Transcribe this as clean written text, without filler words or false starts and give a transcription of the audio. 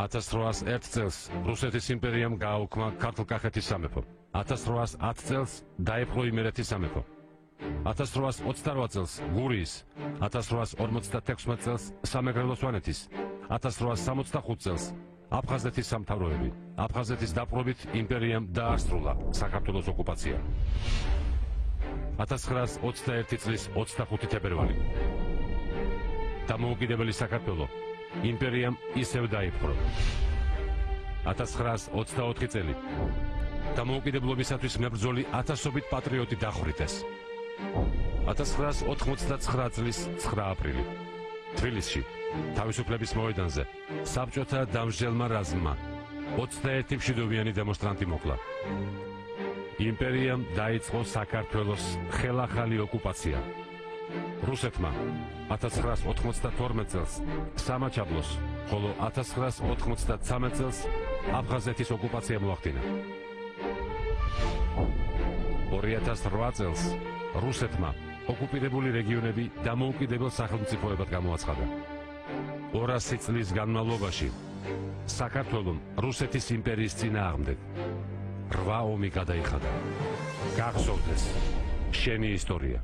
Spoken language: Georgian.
1801 წელს რუსეთის იმპერიამ გააუქმა ქართლ-კახეთის სამეფო. 1810 წელს დაეპყრო იმერეთის სამეფო. 1828 წელს გურიის, 1856 წელს სამეგრელო სვანეთის, 1865 წელს აფხაზეთის სამთავროები. აფხაზეთის დაპყრობით იმპერიამ დაასრულა საქართველოს ოკუპაცია. 1921 წლის 25 თებერვალი. დამოუკიდებელი საქართველო იმპერიამ ისევ დაიპყრო. 1924 წელი. დამოუკიდებლობისათვის მებრძოლი ათასობით პატრიოტი დახვრიტეს. 1989 წლის 9 აპრილი. თბილისში, თავისუფლების მოედანზე, საბჭოთა დამსჯელმა რაზმმა 21 მშვიდობიანი დემონსტრანტი მოკლა. იმპერიამ დაიწყო საქართველოს ხელახალი ოკუპაცია. რუსეთმა 1992 წელს სამაჩაბლოს, ხოლო 1993 წელს აფხაზეთის ოკუპაცია მოახდინა. 2008 წელს რუსეთმა ოკუპირებული რეგიონები დამოუკიდებელ სახელმწიფოებად გამოაცხადა. 200 წლის განმავლობაში საქართველომ რუსეთის იმპერიის წინააღმდეგ 8 ომი გადაიხადა. გახსოვდეს შენი ისტორია.